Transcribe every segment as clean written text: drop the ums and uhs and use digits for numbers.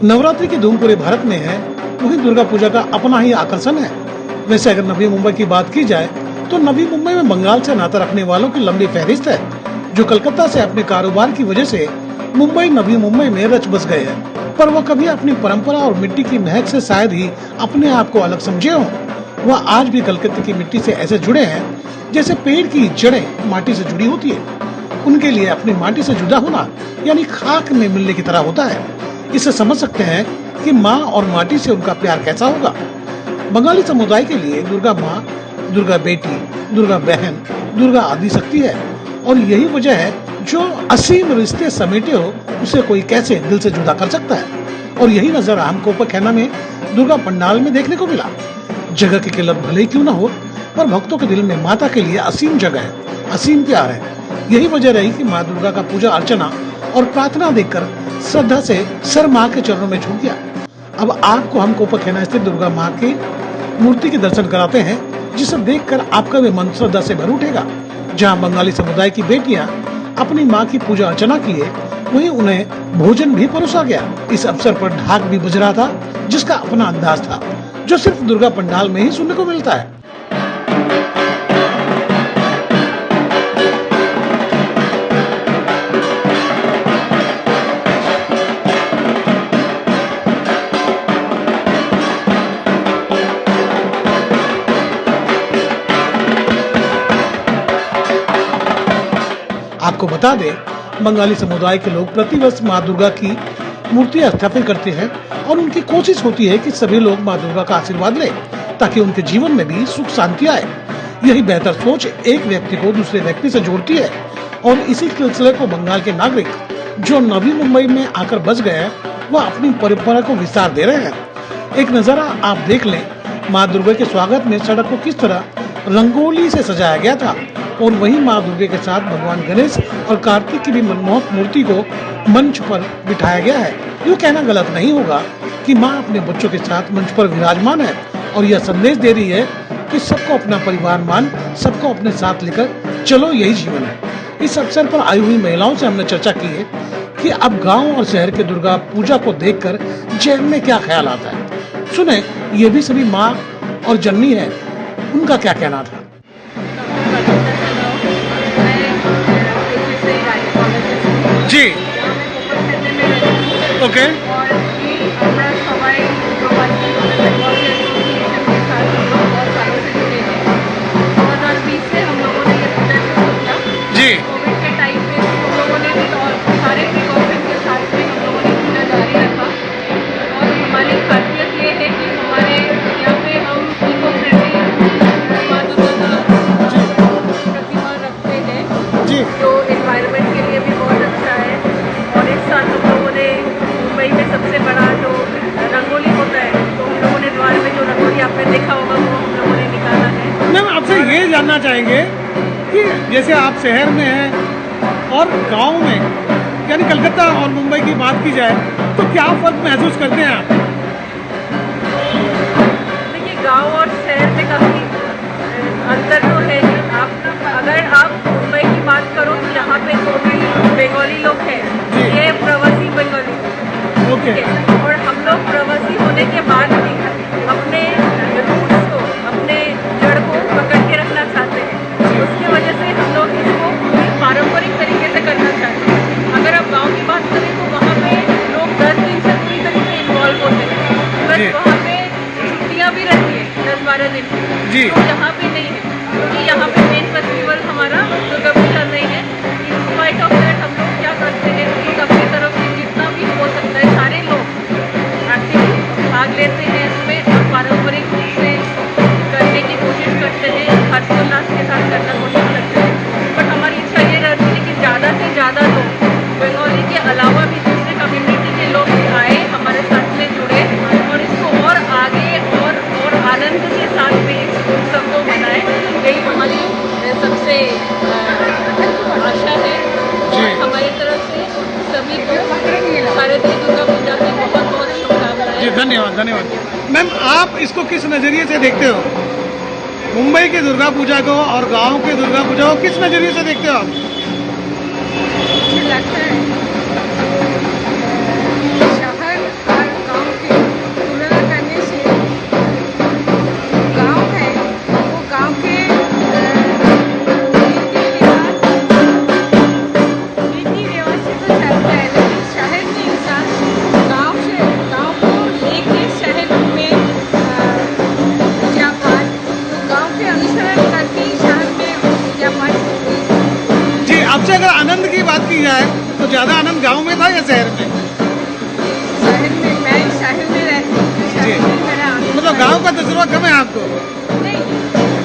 नवरात्रि की धूम पूरे भारत में है, वहीं दुर्गा पूजा का अपना ही आकर्षण है। वैसे अगर नवी मुंबई की बात की जाए तो नवी मुंबई में बंगाल से नाता रखने वालों की लंबी फहरिस्त है, जो कलकत्ता से अपने कारोबार की वजह से मुंबई नवी मुंबई में रच बस गए हैं। पर वह कभी अपनी परंपरा और मिट्टी की महक से शायद ही अपने आप को अलग समझे हों। वह आज भी कलकत्ते की मिट्टी से ऐसे जुड़े हैं जैसे पेड़ की जड़ें माटी से जुड़ी होती है। उनके लिए अपनी माटी से जुदा होना यानी खाक में मिलने की तरह होता है। इससे समझ सकते हैं कि माँ और माटी से उनका प्यार कैसा होगा। बंगाली समुदाय के लिए दुर्गा माँ, दुर्गा बेटी, दुर्गा बहन, दुर्गा आदि शक्ति है और यही वजह है जो असीम रिश्ते समेटे हो उसे कोई कैसे दिल से जुदा कर सकता है। और यही नजर हमको पखैना में दुर्गा पंडाल में देखने को मिला। जगह की किल्लत भले ही क्यों ना हो, पर भक्तों के दिल में माता के लिए असीम जगह है, असीम प्यार है। यही वजह रही कि माँ दुर्गा का पूजा अर्चना और प्रार्थना देखकर श्रद्धा से सर माँ के चरणों में झुक गया। अब आपको हम कोपरखैना स्थित दुर्गा माँ की मूर्ति के दर्शन कराते हैं, जिसे देखकर आपका भी मन श्रद्धा से भर उठेगा। जहाँ बंगाली समुदाय की बेटियां अपनी माँ की पूजा अर्चना किए, वहीं उन्हें भोजन भी परोसा गया। इस अवसर पर ढाक भी बज रहा था, जिसका अपना अंदाज था, जो सिर्फ दुर्गा पंडाल में ही सुनने को मिलता है। आपको बता दें, बंगाली समुदाय के लोग प्रतिवर्ष माँ दुर्गा की मूर्ति स्थापित करते हैं और उनकी कोशिश होती है कि सभी लोग माँ दुर्गा का आशीर्वाद लें, ताकि उनके जीवन में भी सुख शांति आए। यही बेहतर सोच एक व्यक्ति को दूसरे व्यक्ति से जोड़ती है और इसी सिलसिले को बंगाल के नागरिक जो नवी मुंबई में आकर बस गए हैं, वह अपनी परंपरा को विस्तार दे रहे हैं। एक नजारा आप देख लें, माँ दुर्गा के स्वागत में सड़क को किस तरह रंगोली से सजाया गया था और वहीं माँ दुर्गा के साथ भगवान गणेश और कार्तिक की भी मनमोहक मूर्ति को मंच पर बिठाया गया है। यूँ कहना गलत नहीं होगा कि माँ अपने बच्चों के साथ मंच पर विराजमान है और यह संदेश दे रही है कि सबको अपना परिवार मान, सबको अपने साथ लेकर चलो, यही जीवन है। इस अवसर पर आई हुई महिलाओं से हमने चर्चा की है कि अब गाँव और शहर के दुर्गा पूजा को देखकर जहन में क्या ख्याल आता है। सुने, ये भी सभी माँ और जननी है, उनका क्या कहना था। जी, ओके, जी, जो एनवायरनमेंट के लिए भी बहुत अच्छा है। और इस साल हम लोगों ने मुंबई में सबसे बड़ा जो रंगोली होता है, तो हम लोगों ने द्वार में जो रंगोली आपने देखा होगा वो हम लोगों ने निकाला है। मैम आपसे ये जानना चाहेंगे कि जैसे आप शहर में हैं और गांव में, यानी कलकत्ता और मुंबई की बात की जाए तो क्या फर्क महसूस करते हैं आप। देखिए, गाँव और शहर में काफ़ी अंतर तो है। अगर आप मुंबई की बात करो तो यहाँ पे टोटली बंगाली लोग हैं, ये प्रवासी बंगाली, ओके, और हम लोग प्रवासी होने के बाद भी अपने रूट्स को, अपने जड़ को पकड़ के रखना चाहते हैं। उसकी वजह से हम लोग इसको पारंपरिक तरीके से करना चाहते हैं। अगर आप गांव की बात करें तो वहाँ पे लोग 10 दिन से पूरी तरीके से इन्वॉल्व होते हैं, बस वहाँ पे छुट्टियाँ भी रहती है 10-12 दिन की, तो यहाँ पे नहीं है, क्योंकि यहाँ पे मेन फेस्टिवल हमारा दुर्गा पूजा नहीं है। इन स्पाइट ऑफ दैट हम लोग क्या करते हैं, हम लोग अपनी तरफ से जितना भी हो सकता है सारे लोग एक्टिवली भाग लेते हैं इसमें और पारंपरिक रूप से करने की कोशिश करते हैं, हर्षोल्लास के साथ करना कोशिश करते हैं। बट हमारी इच्छा ये रहती है कि ज़्यादा से ज़्यादा लोग बंगाली के अलावा भी दूसरे कम्युनिटी के लोग आए, हमारे साथ में जुड़े और इसको और आगे और आनंद के साथ भी इस उत्सव को मनाएं। यही हमारी सबसे आशा है। और हमारी तरफ से सभी को शारदीय दुर्गा पूजा की बहुत बहुत शुभकामनाएं। जी, धन्यवाद धन्यवाद। मैम आप इसको किस नज़रिए से देखते हो, मुंबई के दुर्गा पूजा को और गांव के दुर्गा पूजा को किस नज़रिए से देखते हो आप। मुझे लगता है शहर और बात की जाए तो ज्यादा आनंद गांव में था या शहर में? शहर में, मैं शहर में रहती हूँ, जी। शहर में मेरा आनंद मतलब है। गांव का तजुर्बा कम है आपको? नहीं,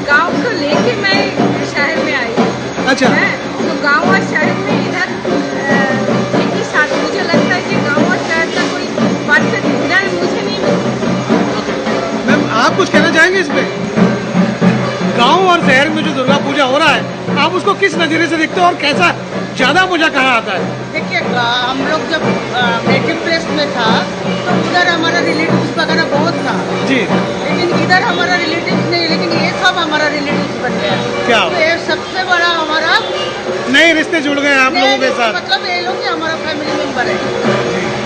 गांव को लेके मैं शहर में आई हूँ। अच्छा। है, तो गांव और शहर में इधर एक ही साथ मुझे लगता है कि गांव और शहर का कोई परफेक्ट इधर मुझे नहीं मिलता। मैम आप कुछ कहना चाहेंगे इस पे? गांव और शहर में जो दुर्गा पूजा हो रहा है, आप उसको किस नजरिए से देखते हो और कैसा ज्यादा मजा कहाँ आता है? देखिए हम लोग जब नेटिव प्लेस में था तो उधर हमारा रिलेटिव्स वगैरह बहुत था, जी। लेकिन इधर हमारा रिलेटिव्स नहीं, लेकिन ये सब हमारा रिलेटिव्स बन गया। क्या? तो ये सबसे बड़ा हमारा नए रिश्ते जुड़ गए आप लोगों के साथ। मतलब ये लोग ही हमारा फैमिली मेंबर है,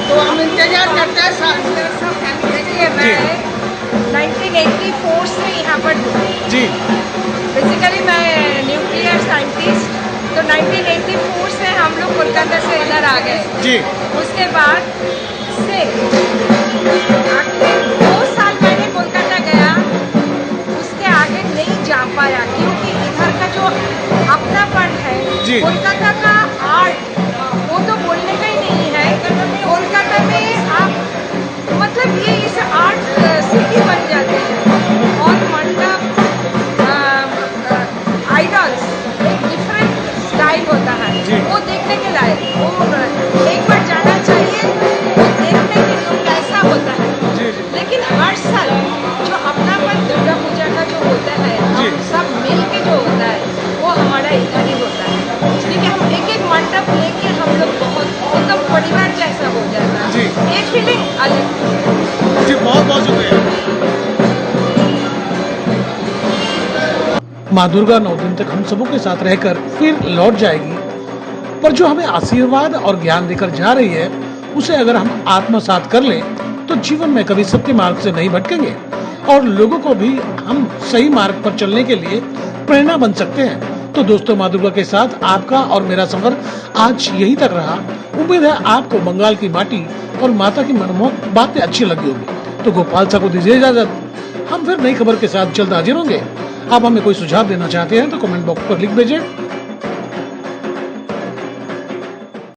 तो हम इंतजार करते हैं देखिए मैं 1984 से यहाँ पर हूँ। जी। बेसिकली मैं न्यूक्लियर साइंटिस्ट, तो 1984 से हम लोग कोलकाता से इधर आ गए। जी। उसके बाद से आखिर 2 साल मैंने कोलकाता गया, उसके आगे नहीं जा पाया क्योंकि इधर का जो अपनापन है, जी। कोलकाता का आर्ट वो तो बोलने का ही नहीं है। कोलकाता में आप मतलब ये इस आर्ट सिटी बन जाते हैं और मंडप आइडल्स एक डिफरेंट स्टाइल होता जी। है, वो देखने के लायक, वो एक बार जाना चाहिए, वो देखने के लिए कैसा होता है। जी, जी। लेकिन हर साल जो अपनापन दुर्गा पूजा का जो होता है, जी। हम सब मिल के जो होता है वो हमारा इधर ही होता है। ठीक है, हम एक एक मंडप लेके हम लोग बहुत एकदम परिवार जैसा हो जाता है। जी। ये फीलिंग अलग है। जी बहुत बहुत शुक्रिया। माँ दुर्गा 9 दिन तक हम सबों के साथ रहकर फिर लौट जाएगी, पर जो हमें आशीर्वाद और ज्ञान देकर जा रही है उसे अगर हम आत्मसात कर लें तो जीवन में कभी सत्य मार्ग से नहीं भटकेंगे और लोगों को भी हम सही मार्ग पर चलने के लिए प्रेरणा बन सकते हैं। तो दोस्तों, माँ दुर्गा के साथ आपका और मेरा सफर आज यहीं तक रहा। उम्मीद है आपको बंगाल की माटी और माता की मनमोहक बातें अच्छी लगी होगी। तो गोपाल सा को दीजिए इजाजत, हम फिर नई खबर के साथ जल्द हाजिर होंगे। आप हमें कोई सुझाव देना चाहते हैं तो कमेंट बॉक्स पर लिख भेजें।